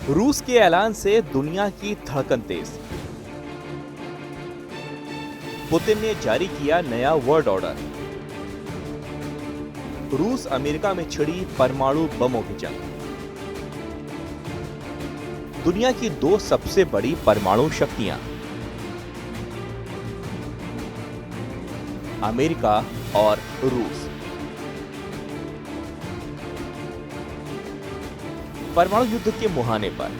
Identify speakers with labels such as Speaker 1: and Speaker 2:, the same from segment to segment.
Speaker 1: रूस के ऐलान से दुनिया की धड़कन तेज। पुतिन ने जारी किया नया वर्ल्ड ऑर्डर। रूस अमेरिका में छिड़ी परमाणु बमों की जंग। दुनिया की दो सबसे बड़ी परमाणु शक्तियां, अमेरिका और रूस। परमाणु युद्ध के मुहाने पर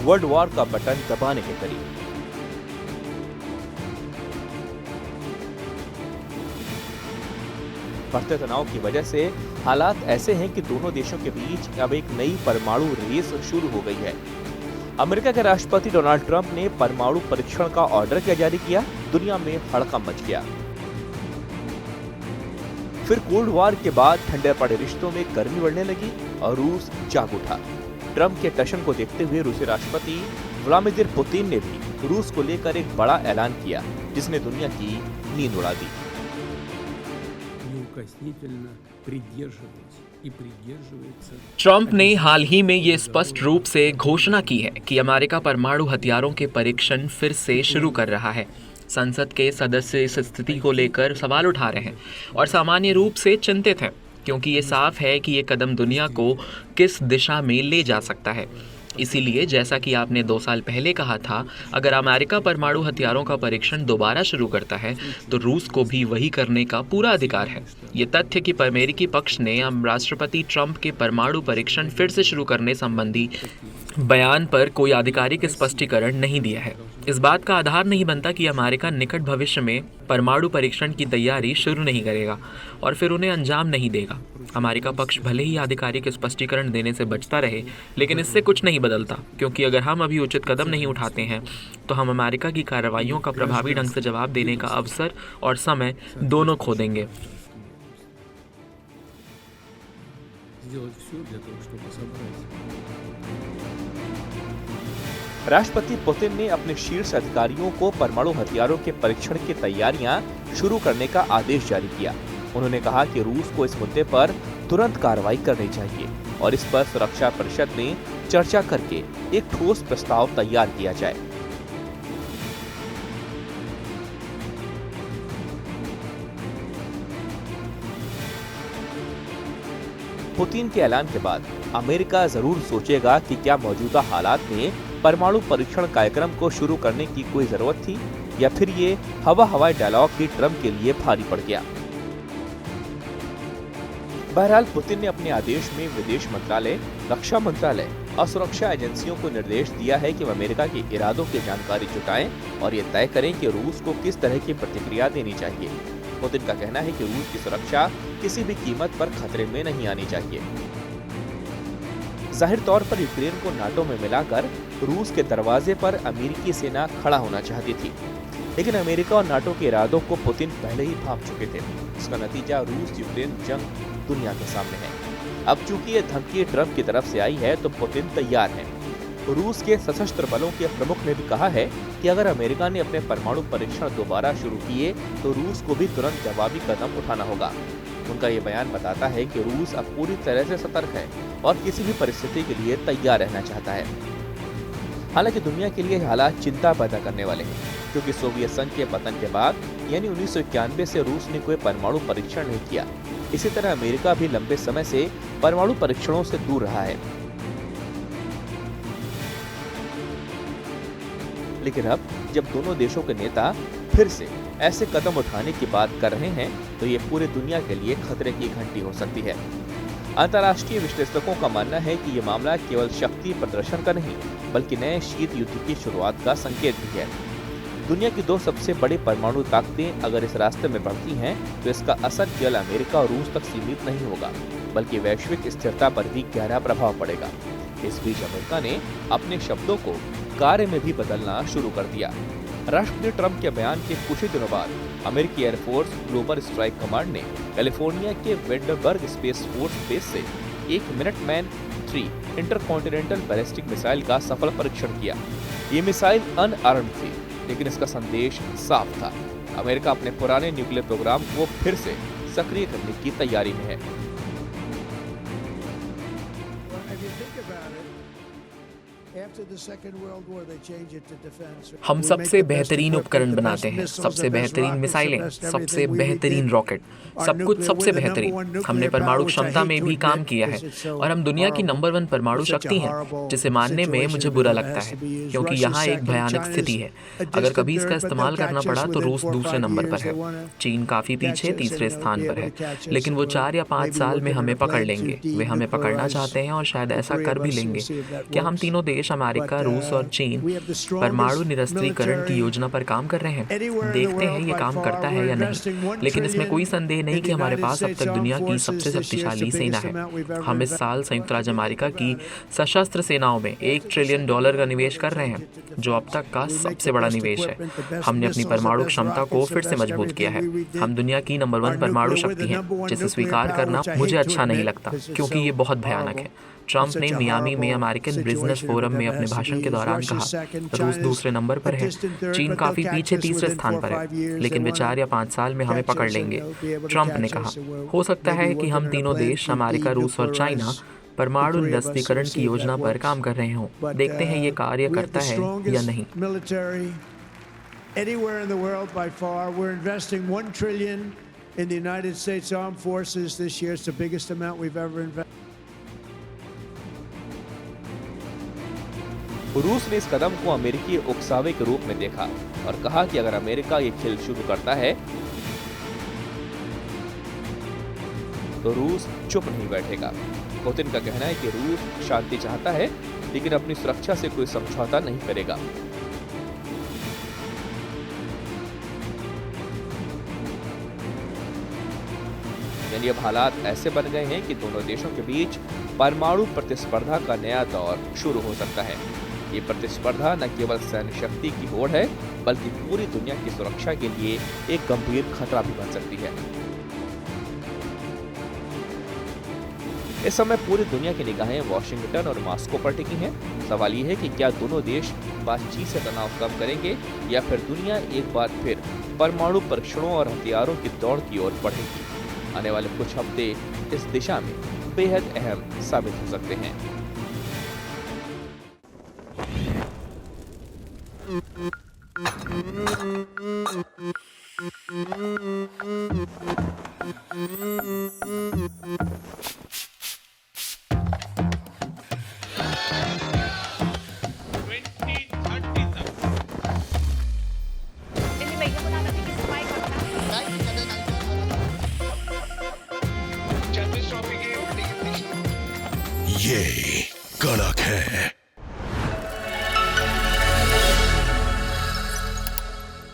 Speaker 1: वर्ल्ड वॉर का बटन दबाने के करीब। बढ़ते तनाव की वजह से हालात ऐसे हैं कि दोनों देशों के बीच अब एक नई परमाणु रेस शुरू हो गई है। अमेरिका के राष्ट्रपति डोनाल्ड ट्रंप ने परमाणु परीक्षण का ऑर्डर क्या जारी किया, दुनिया में हड़कंप मच गया। फिर कोल्ड वॉर के बाद ठंडे पड़े रिश्तों में गर्मी बढ़ने लगी और रूस जाग उठा। ट्रंप के टशन को देखते हुए रूसी राष्ट्रपति व्लादिमीर पुतिन ने भी रूस को लेकर एक बड़ा ऐलान किया, जिसने दुनिया की नींद उड़ा दी।
Speaker 2: ट्रंप ने हाल ही में ये स्पष्ट रूप से घोषणा की है कि अमेरिका परमाणु हथियारों के परीक्षण फिर से शुरू कर रहा है। संसद के सदस्य इस स्थिति को लेकर सवाल उठा रहे हैं और सामान्य रूप से चिंतित हैं, क्योंकि ये साफ है कि ये कदम दुनिया को किस दिशा में ले जा सकता है। इसीलिए जैसा कि आपने 2 साल पहले कहा था, अगर अमेरिका परमाणु हथियारों का परीक्षण दोबारा शुरू करता है तो रूस को भी वही करने का पूरा अधिकार है। ये तथ्य कि अमेरिकी पक्ष ने राष्ट्रपति ट्रंप के परमाणु परीक्षण फिर से शुरू करने संबंधी बयान पर कोई आधिकारिक स्पष्टीकरण नहीं दिया है, इस बात का आधार नहीं बनता कि अमेरिका निकट भविष्य में परमाणु परीक्षण की तैयारी शुरू नहीं करेगा और फिर उन्हें अंजाम नहीं देगा। अमेरिका पक्ष भले ही आधिकारिक स्पष्टीकरण देने से बचता रहे, लेकिन इससे कुछ नहीं बदलता, क्योंकि अगर हम अभी उचित कदम नहीं उठाते हैं तो हम अमेरिका की कार्रवाइयों का प्रभावी ढंग से जवाब देने का अवसर और समय दोनों खो देंगे।
Speaker 1: राष्ट्रपति पुतिन ने अपने शीर्ष अधिकारियों को परमाणु हथियारों के परीक्षण की तैयारियां शुरू करने का आदेश जारी किया। उन्होंने कहा कि रूस को इस मुद्दे पर तुरंत कार्रवाई करनी चाहिए और इस पर सुरक्षा परिषद में चर्चा करके एक ठोस प्रस्ताव तैयार किया जाए। पुतिन के ऐलान के बाद अमेरिका जरूर सोचेगा कि क्या मौजूदा हालात में परमाणु परीक्षण कार्यक्रम को शुरू करने की कोई जरूरत थी, या फिर ये हवाई डायलॉग ही ट्रंप के लिए भारी पड़ गया। बहरहाल पुतिन ने अपने आदेश में विदेश मंत्रालय, रक्षा मंत्रालय और सुरक्षा एजेंसियों को निर्देश दिया है कि वे अमेरिका के इरादों की जानकारी जुटाएं और ये तय करें कि रूस को किस तरह की प्रतिक्रिया देनी चाहिए। पुतिन का कहना है कि रूस की सुरक्षा किसी भी कीमत पर खतरे में नहीं आनी चाहिए। जाहिर तौर पर यूक्रेन को नाटो में मिलाकर रूस के दरवाजे पर अमेरिकी सेना खड़ा होना चाहती थी, लेकिन अमेरिका और नाटो के इरादों को पुतिन पहले ही भांप चुके थे। इसका नतीजा रूस यूक्रेन जंग दुनिया के सामने है। अब चूंकि ये धमकी ट्रंप की तरफ से आई है तो पुतिन तैयार है। रूस के सशस्त्र बलों के प्रमुख ने भी कहा है कि अगर अमेरिका ने अपने परमाणु परीक्षण दोबारा शुरू किए तो रूस को भी तुरंत जवाबी कदम उठाना होगा। उनका ये बयान बताता है कि रूस अब पूरी तरह से सतर्क है और किसी भी परिस्थिति के लिए तैयार रहना चाहता है। हालांकि दुनिया के लिए हालात चिंता पैदा करने वाले हैं, क्योंकि सोवियत संघ के पतन के बाद यानी 1991 से रूस ने कोई परमाणु परीक्षण नहीं किया। इसी तरह अमेरिका भी लंबे समय से परमाणु परीक्षणों से दूर रहा है। लेकिन अब जब दोनों देशों के नेता फिर से ऐसे कदम उठाने की बात कर रहे हैं तो ये पूरी दुनिया के लिए खतरे की घंटी हो सकती है। अंतर्राष्ट्रीय विश्लेषकों का मानना है कि ये मामला केवल शक्ति प्रदर्शन का नहीं, बल्कि नए शीत युद्ध की शुरुआत का संकेत भी है। दुनिया की दो सबसे बड़ी परमाणु ताकतें अगर इस रास्ते में बढ़ती हैं तो इसका असर केवल अमेरिका और रूस तक सीमित नहीं होगा, बल्कि वैश्विक स्थिरता पर भी गहरा प्रभाव पड़ेगा। इस बीच अमेरिका ने अपने शब्दों को कार्य में भी बदलना शुरू कर दिया। राष्ट्रपति ट्रंप के बयान के कुछ ही दिनों बाद अमेरिकी एयरफोर्स ग्लोबल स्ट्राइक कमांड ने कैलिफोर्निया के वेंडरबर्ग स्पेस फोर्स बेस से एक मिनटमैन 3 इंटरकॉन्टिनेंटल बैलिस्टिक मिसाइल का सफल परीक्षण किया। ये मिसाइल अनआर्म्ड थी, लेकिन इसका संदेश साफ था। अमेरिका अपने पुराने न्यूक्लियर प्रोग्राम को फिर से सक्रिय करने की तैयारी में है।
Speaker 2: हम सबसे बेहतरीन उपकरण बनाते हैं, सबसे बेहतरीन मिसाइलें, सबसे बेहतरीन रॉकेट, सब कुछ सबसे बेहतरीन। हमने परमाणु क्षमता में भी काम किया है और हम दुनिया की नंबर 1 परमाणु शक्ति हैं, जिसे मानने में मुझे बुरा लगता है, क्योंकि यहाँ एक भयानक स्थिति है। अगर कभी इसका इस्तेमाल करना पड़ा तो रूस दूसरे नंबर पर है, चीन काफ़ी पीछे तीसरे स्थान पर है, लेकिन वो 4 या 5 साल में हमें पकड़ लेंगे। वे हमें पकड़ना चाहते हैं और शायद ऐसा कर भी लेंगे। क्या हम तीनों देश अमेरिका, रूस और चीन परमाणु निरस्त्रीकरण की योजना पर काम कर रहे हैं? देखते हैं ये काम करता है या नहीं, लेकिन इसमें कोई संदेह नहीं कि हमारे पास अब तक दुनिया की सबसे शक्तिशाली सेना है। हम इस साल संयुक्त राज्य अमेरिका की सशस्त्र सेनाओं में $1 ट्रिलियन का निवेश कर रहे हैं, जो अब तक का सबसे बड़ा निवेश है। हमने अपनी परमाणु क्षमता को फिर से मजबूत किया है। हम दुनिया की नंबर 1 परमाणु शक्ति हैं, जिसे स्वीकार करना मुझे अच्छा नहीं लगता, क्योंकि ये बहुत भयानक है। ट्रंप ने मियामी में अमेरिकन बिजनेस फोरम में अपने भाषण के दौरान कहा, रूस दूसरे नंबर पर है, चीन काफी पीछे तीसरे स्थान पर है, लेकिन वे 4 या 5 साल में हमें पकड़ लेंगे। ट्रंप ने कहा, हो सकता है कि हम तीनों देश अमेरिका, रूस और चाइना परमाणु निरस्त्रीकरण की योजना पर काम कर रहे हों। देखते हैं ये कार्य करता है या नहीं।
Speaker 3: Anywhere in the world by far, we're investing $1 trillion in the United States Armed Forces this year. It's the biggest amount we've ever invested.
Speaker 1: रूस ने इस कदम को अमेरिकी उकसावे के रूप में देखा और कहा कि अगर अमेरिका ये खेल शुरू करता है तो रूस चुप नहीं बैठेगा। पुतिन का कहना है कि रूस शांति चाहता है, लेकिन अपनी सुरक्षा से कोई समझौता नहीं करेगा। यानी अब हालात ऐसे बन गए हैं कि दोनों देशों के बीच परमाणु प्रतिस्पर्धा का नया दौर शुरू हो सकता है। ये प्रतिस्पर्धा न केवल सैन्य शक्ति की होड़ है, बल्कि पूरी दुनिया की सुरक्षा के लिए एक गंभीर खतरा भी बन सकती है। इस समय पूरी दुनिया की निगाहें वॉशिंगटन और मॉस्को पर टिकी हैं। सवाल ये है कि क्या दोनों देश बातचीत से तनाव कम करेंगे या फिर दुनिया एक बार फिर परमाणु परीक्षणों और हथियारों की दौड़ की ओर बढ़ेगी। आने वाले कुछ हफ्ते इस दिशा में बेहद अहम साबित हो सकते हैं।
Speaker 4: ये कड़क है।